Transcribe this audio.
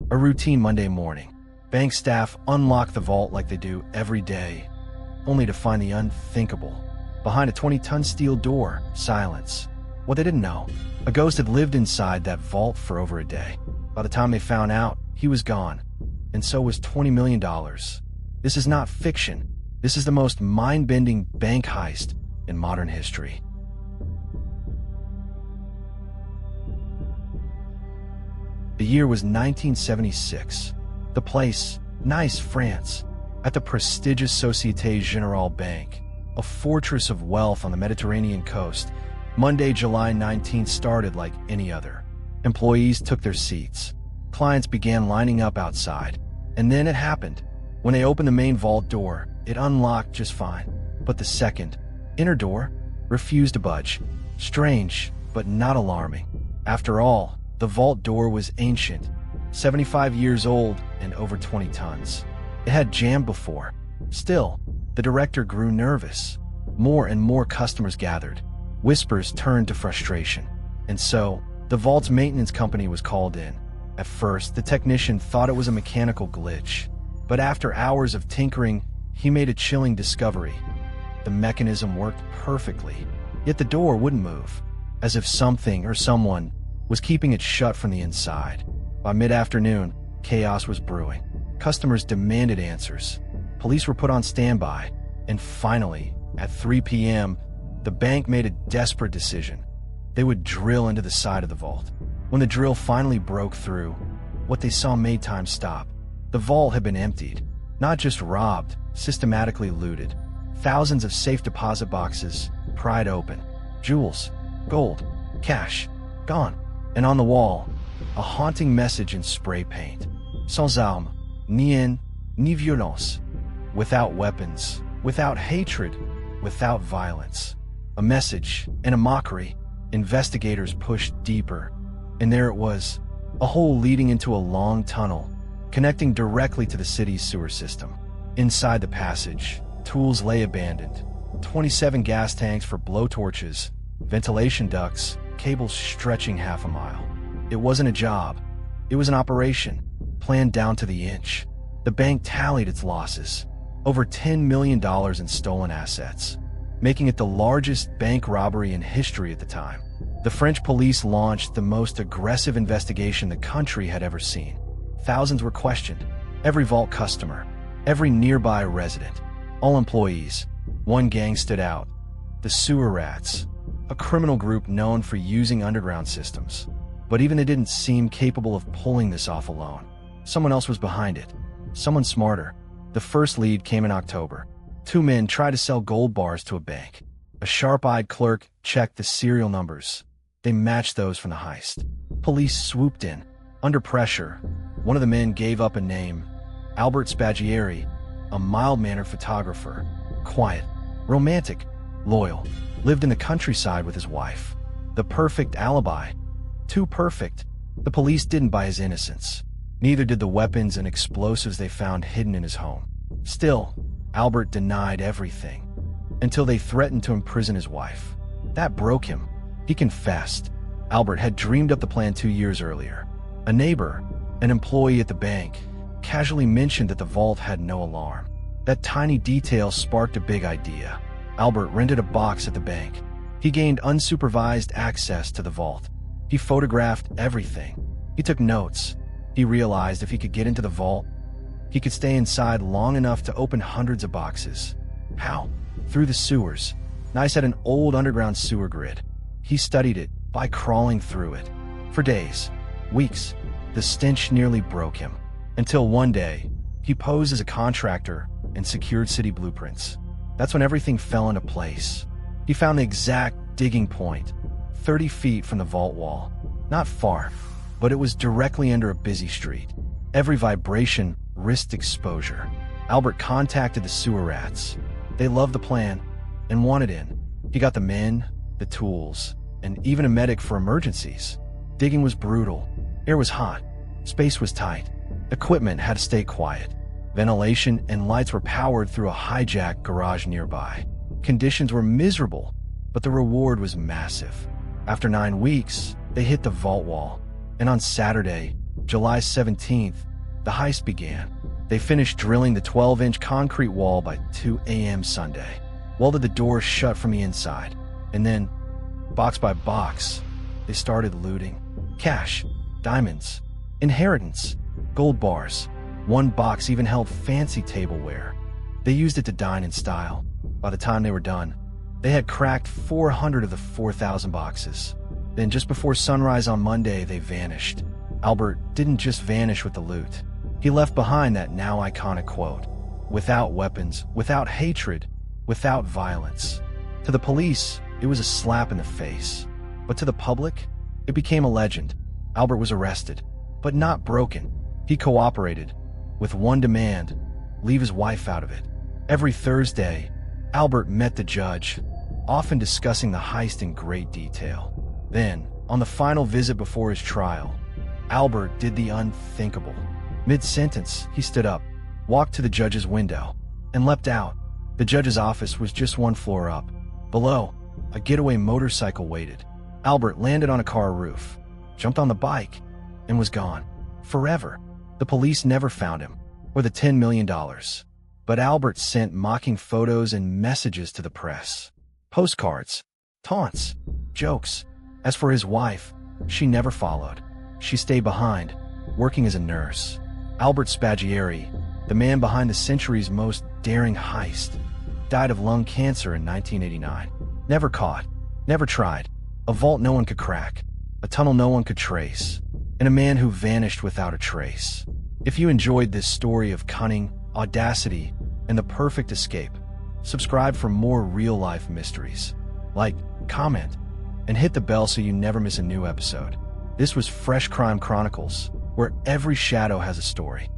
A routine Monday morning. Bank staff unlock the vault like they do every day, only to find the unthinkable. Behind a 20-ton steel door, silence. What they didn't know, a ghost had lived inside that vault for over a day. By the time they found out, he was gone, and so was $20 million. This is not fiction. This is the most mind-bending bank heist in modern history. The year was 1976. The place, Nice, France, at the prestigious Société Générale Bank, a fortress of wealth on the Mediterranean coast. Monday, July 19th started like any other. Employees took their seats. Clients began lining up outside. And then it happened. When they opened the main vault door, it unlocked just fine. But the second, inner door, refused to budge. Strange, but not alarming. After all, the vault door was ancient, 75 years old and over 20 tons. It had jammed before. Still, the director grew nervous. More and more customers gathered. Whispers turned to frustration. And so, the vault's maintenance company was called in. At first, the technician thought it was a mechanical glitch. But after hours of tinkering, he made a chilling discovery. The mechanism worked perfectly, yet the door wouldn't move, as if something or someone was keeping it shut from the inside. By mid-afternoon, chaos was brewing. Customers demanded answers. Police were put on standby. And finally, at 3 p.m., the bank made a desperate decision. They would drill into the side of the vault. When the drill finally broke through, what they saw made time stop. The vault had been emptied, not just robbed, systematically looted. Thousands of safe deposit boxes pried open. Jewels, gold, cash, gone. And on the wall, a haunting message in spray paint. Sans armes, ni haine, ni violence. Without weapons, without hatred, without violence. A message and a mockery. Investigators pushed deeper. And there it was, a hole leading into a long tunnel, connecting directly to the city's sewer system. Inside the passage, tools lay abandoned. 27 gas tanks for blowtorches, ventilation ducts, cables stretching half a mile. It wasn't a job. It was an operation, planned down to the inch. The bank tallied its losses, over $10 million in stolen assets, making it the largest bank robbery in history at the time. The French police launched the most aggressive investigation the country had ever seen. Thousands were questioned, every vault customer, every nearby resident, all employees. One gang stood out, the Sewer Rats, a criminal group known for using underground systems. But even they didn't seem capable of pulling this off alone. Someone else was behind it, someone smarter. The first lead came in October. Two men tried to sell gold bars to a bank. A sharp-eyed clerk checked the serial numbers. They matched those from the heist. Police swooped in. Under pressure, one of the men gave up a name, Albert Spaghieri, a mild-mannered photographer, quiet, romantic, loyal, lived in the countryside with his wife. The perfect alibi. Too perfect. The police didn't buy his innocence. Neither did the weapons and explosives they found hidden in his home. Still, Albert denied everything, until they threatened to imprison his wife. That broke him. He confessed. Albert had dreamed up the plan 2 years earlier. A neighbor, an employee at the bank, casually mentioned that the vault had no alarm. That tiny detail sparked a big idea. Albert rented a box at the bank. He gained unsupervised access to the vault. He photographed everything. He took notes. He realized if he could get into the vault, he could stay inside long enough to open hundreds of boxes. How? Through the sewers. Nice had an old underground sewer grid. He studied it by crawling through it. For days, weeks, the stench nearly broke him. Until one day, he posed as a contractor and secured city blueprints. That's when everything fell into place. He found the exact digging point, 30 feet from the vault wall. Not far, but it was directly under a busy street. Every vibration risked exposure. Albert contacted the Sewer Rats. They loved the plan and wanted in. He got the men, the tools, and even a medic for emergencies. Digging was brutal. Air was hot. Space was tight. Equipment had to stay quiet. Ventilation and lights were powered through a hijacked garage nearby. Conditions were miserable, but the reward was massive. After 9 weeks, they hit the vault wall, and on Saturday, July 17th, the heist began. They finished drilling the 12-inch concrete wall by 2 a.m. Sunday, welded the doors shut from the inside, and then, box by box, they started looting. Cash, diamonds, inheritance, gold bars. One box even held fancy tableware. They used it to dine in style. By the time they were done, they had cracked 400 of the 4,000 boxes. Then just before sunrise on Monday, they vanished. Albert didn't just vanish with the loot. He left behind that now iconic quote, "Without weapons, without hatred, without violence." To the police, it was a slap in the face. But to the public, it became a legend. Albert was arrested, but not broken. He cooperated, with one demand: leave his wife out of it. Every Thursday, Albert met the judge, often discussing the heist in great detail. Then, on the final visit before his trial, Albert did the unthinkable. Mid-sentence, he stood up, walked to the judge's window, and leapt out. The judge's office was just one floor up. Below, a getaway motorcycle waited. Albert landed on a car roof, jumped on the bike, and was gone. Forever. The police never found him, or the $10 million. But Albert sent mocking photos and messages to the press. Postcards, taunts, jokes. As for his wife, she never followed. She stayed behind, working as a nurse. Albert Spaggieri, the man behind the century's most daring heist, died of lung cancer in 1989. Never caught, never tried. A vault no one could crack, a tunnel no one could trace, and a man who vanished without a trace. If you enjoyed this story of cunning, audacity, and the perfect escape, subscribe for more real-life mysteries. Like, comment, and hit the bell so you never miss a new episode. This was Fresh Crime Chronicles, where every shadow has a story.